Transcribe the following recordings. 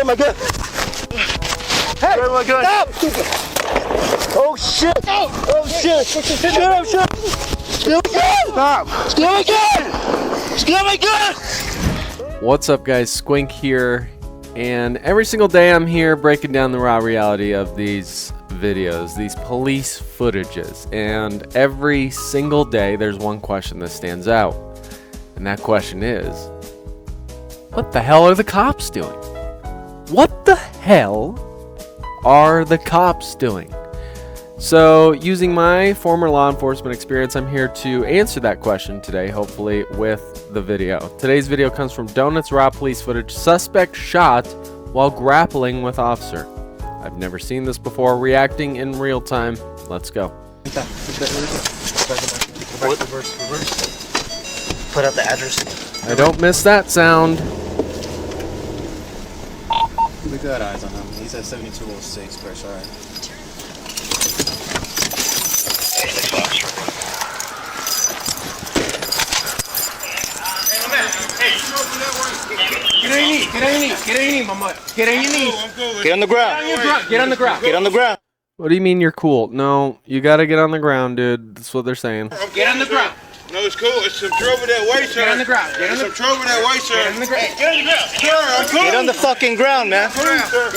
Where my gun? Hey, where my gun? Stop! Oh shit! Oh shit! Shut up! Shut up! Steal my gun! Stop! Steal my gun! Steal my gun! What's up, guys? Squink here, and every single day I'm here breaking down the raw reality of these videos, these police footages, and every single day there's one question that stands out, and that question is, what the hell are the cops doing? What the hell are the cops doing? So, using my former law enforcement experience, I'm here to answer that question today, hopefully with the video. Today's video comes from Donuts Raw police footage. Suspect shot while grappling with officer. I've never seen this before. Reacting in real time. Let's go. Reverse. Put out the address. I don't miss that sound. We got eyes on him. He's at 7206, fresh eye. Get on your knees, mama. Get on your knees. Get on the ground. Get on the ground. Get on the ground. What do you mean you're cool? No, you gotta get on the ground, dude. That's what they're saying. Get on the ground. No, it's cool. It's some trouble that way, sir. Get on the ground. Get on the trouble that way, sir. Get on the ground. Get on the ground. Sir, I'm cool. Get on the fucking ground, man. Get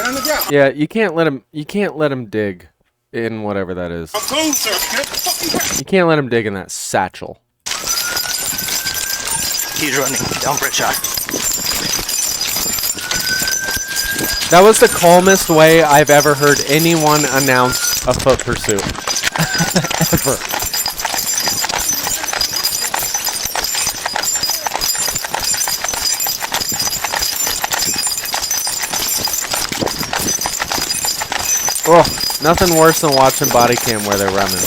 on the ground. Yeah, you can't let him. You can't let him dig in whatever that is. I'm cool, sir. Get on the fucking ground. You can't let him dig in that satchel. He's running. Down for a shot. That was the calmest way I've ever heard anyone announce a foot pursuit. Ever. Oh, nothing worse than watching body cam where they're running.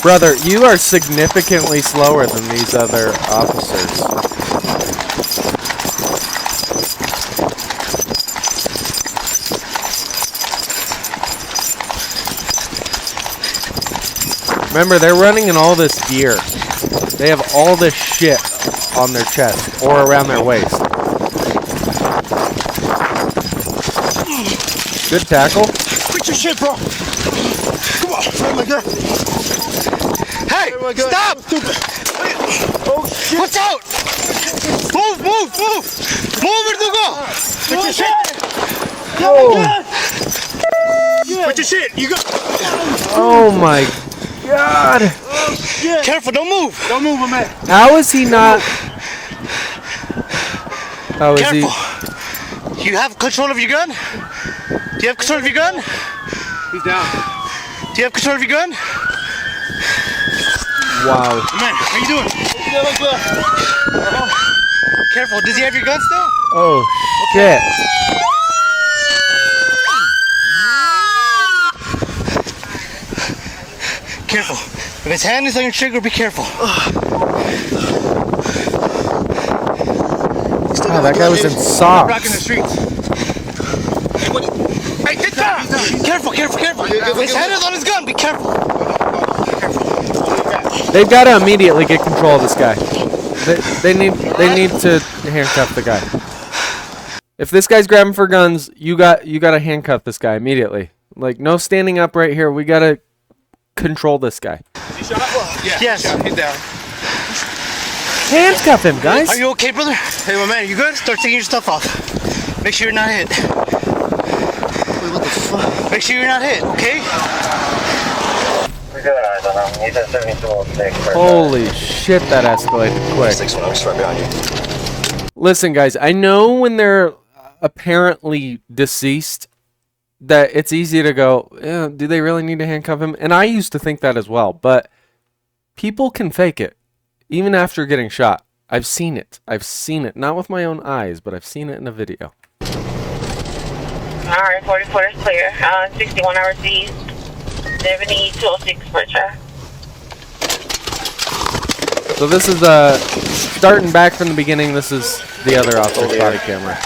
Brother, you are significantly slower than these other officers. Remember, they're running in all this gear. They have all this shit on their chest or around their waist. Good tackle. Quit your shit, bro. Come on. Oh my God. Hey, stop! Oh shit! What's out? Move! Verdugo! Quit your shit! Oh. Quit your shit! You go! Oh my God! Oh shit! Careful! Don't move! Don't move, my man. How is he not? How is Careful! he? You have control of your gun? Do you have control of your gun? He's down. Do you have control of your gun? Wow. Man, how you doing? Careful, does he have your gun still? Oh shit. Careful. If his hand is on your trigger, be careful. Oh, that guy was in socks. Rocking the streets. Hey, get down! Careful. His hand is on his gun, be careful. They've got to immediately get control of this guy. They need to handcuff the guy. If this guy's grabbing for guns, you got to handcuff this guy immediately. Like, no standing up right here. We got to control this guy. He shot? Yeah. Yes. He's down. Handcuff him, guys. Are you okay, brother? Hey, my man, you good? Start taking your stuff off. Make sure you're not hit. Wait, what the fuck? Make sure you're not hit, okay? We got eyes on him. He's at 7206. Holy shit, that escalated quick. 6-1, I'm straight behind you. Listen, guys, I know when they're apparently deceased that it's easy to go, do they really need to handcuff him? And I used to think that as well, but people can fake it, even after getting shot. I've seen it. Not with my own eyes, but I've seen it in a video. Alright, 44 is clear. 61 hours east. 7206 for check. So this is starting back from the beginning. This is the other officer's body camera.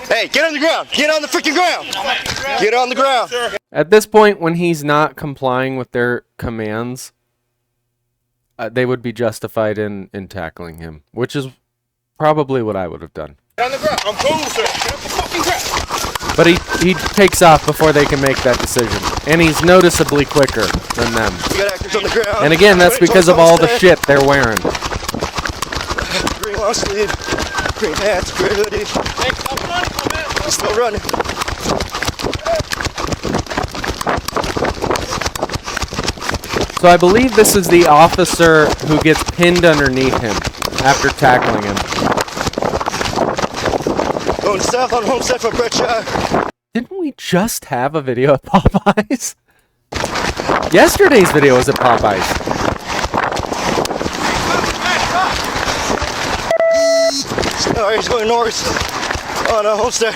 Hey, get on the ground. Get on the freaking ground. Get on the ground. At this point, when he's not complying with their commands, they would be justified in tackling him, which is probably what I would have done. On the ground. I'm cool, sir. Get up the fucking ground. But he takes off before they can make that decision, and he's noticeably quicker than them. You got actors on the ground. And again, that's because of all the shit they're wearing. Green long sleeve, green hats, gray hoodie. Hey, stop running, my man. Still running. So I believe this is the officer who gets pinned underneath him after tackling him. Going south on Homestead for Berkshire. Didn't we just have a video at Popeyes? Yesterday's video was at Popeyes. Oh, he's going north on Homestead.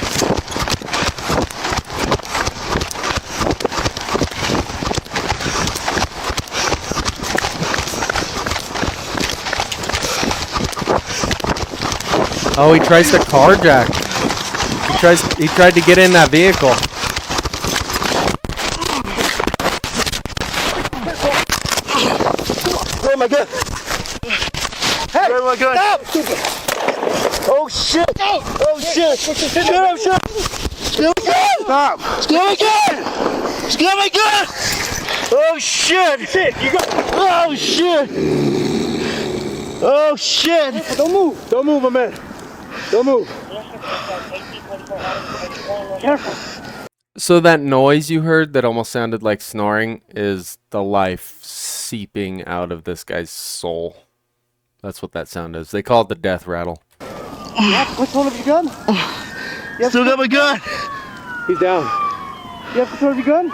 Oh, he tries to carjack. He tried to get in that vehicle. Where am I good? Hey, where am I good? Stop! Oh shit! Oh shit! Shut up! Shut up! Still again! Stop! Still again! Still again! Oh shit! Shit! You got! Oh shit! Oh shit! Don't move! Don't move, my man! Don't move! Careful! So that noise you heard that almost sounded like snoring is the life seeping out of this guy's soul. That's what that sound is. They call it the death rattle. Which one have you gun? Still got my gun! He's down. You have control of your gun?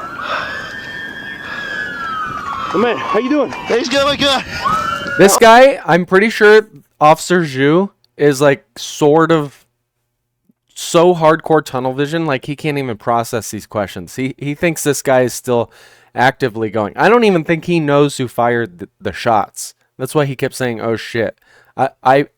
Oh, man, how you doing? He's got my gun! This guy, I'm pretty sure Officer Zhu is like sort of so hardcore tunnel vision, like he can't even process these questions. He thinks this guy is still actively going. I don't even think he knows who fired the shots. That's why he kept saying, oh shit. I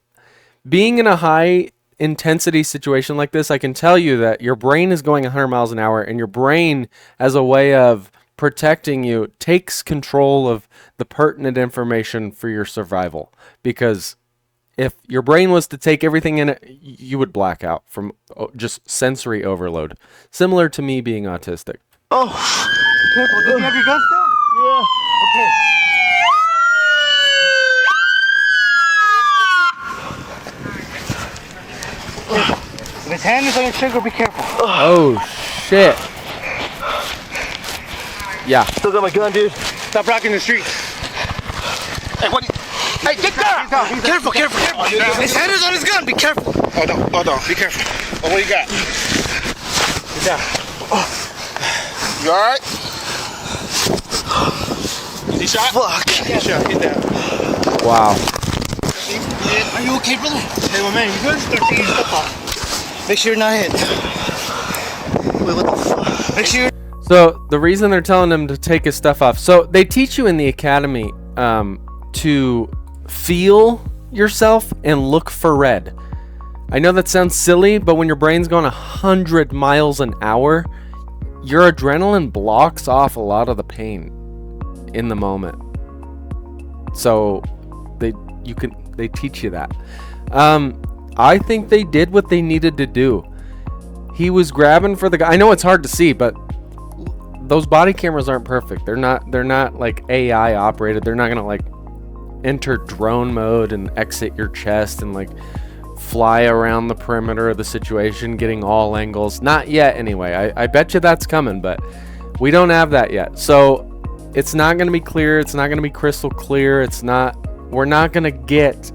being in a high intensity situation like this, I can tell you that your brain is going 100 miles an hour, and your brain, as a way of protecting you, takes control of the pertinent information for your survival. Because if your brain was to take everything in it, you would black out from just sensory overload. Similar to me being autistic. Oh! Careful, do you have your gun still? Yeah. Okay. If his hand is on your trigger, be careful. Oh, shit. Yeah. Still got my gun, dude. Stop blocking the streets. Hey, what? Hey, get down! Careful, careful, careful. His hand is on his gun. Be careful. Hold on. Be careful. Oh, what you got? Get down. You all right? Is he shot? Fuck. He's shot. Get down. Wow. Are you okay, brother? Hey, my man, you good? Start taking your stuff off. Make sure you're not hit. Wait, what the fuck? Make sure. So the reason they're telling him to take his stuff off. So they teach you in the academy to feel yourself and look for red. I know that sounds silly, but when your brain's going 100 miles an hour, your adrenaline blocks off a lot of the pain in the moment. So they teach you that. I think they did what they needed to do. He was grabbing for the guy. I know it's hard to see, but those body cameras aren't perfect. They're not like AI operated. They're not gonna like enter drone mode and exit your chest and like fly around the perimeter of the situation, getting all angles. Not yet, anyway. I bet you that's coming, but we don't have that yet. So it's not gonna be clear. It's not gonna be crystal clear. We're not gonna get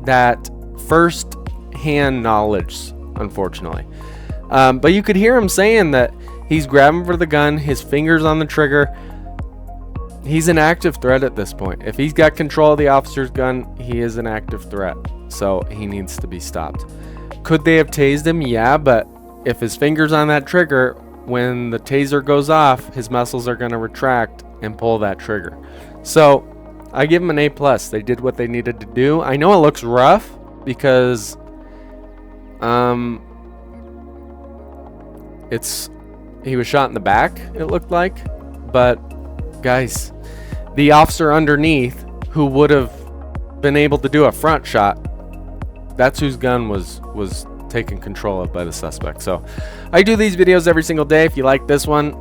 that first-hand knowledge, unfortunately. But you could hear him saying that he's grabbing for the gun, his fingers on the trigger. He's an active threat at this point. If he's got control of the officer's gun, he is an active threat. So he needs to be stopped. Could they have tased him? Yeah, but if his finger's on that trigger, when the taser goes off, his muscles are going to retract and pull that trigger. So I give him an A+. They did what they needed to do. I know it looks rough because he was shot in the back, it looked like. But guys, the officer underneath, who would have been able to do a front shot, that's whose gun was taken control of by the suspect. So I do these videos every single day. If you like this one,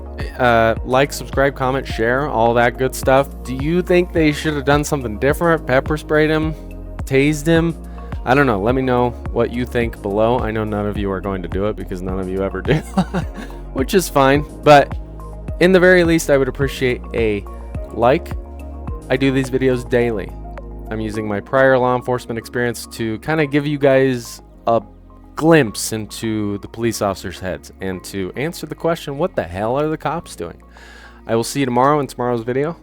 like, subscribe, comment, share, all that good stuff. Do you think they should have done something different? Pepper sprayed him, tased him? I don't know. Let me know what you think below. I know none of you are going to do it because none of you ever do, which is fine. But in the very least, I would appreciate a like. I do these videos daily. I'm using my prior law enforcement experience to kind of give you guys a glimpse into the police officers' heads and to answer the question, what the hell are the cops doing? I will see you tomorrow in tomorrow's video.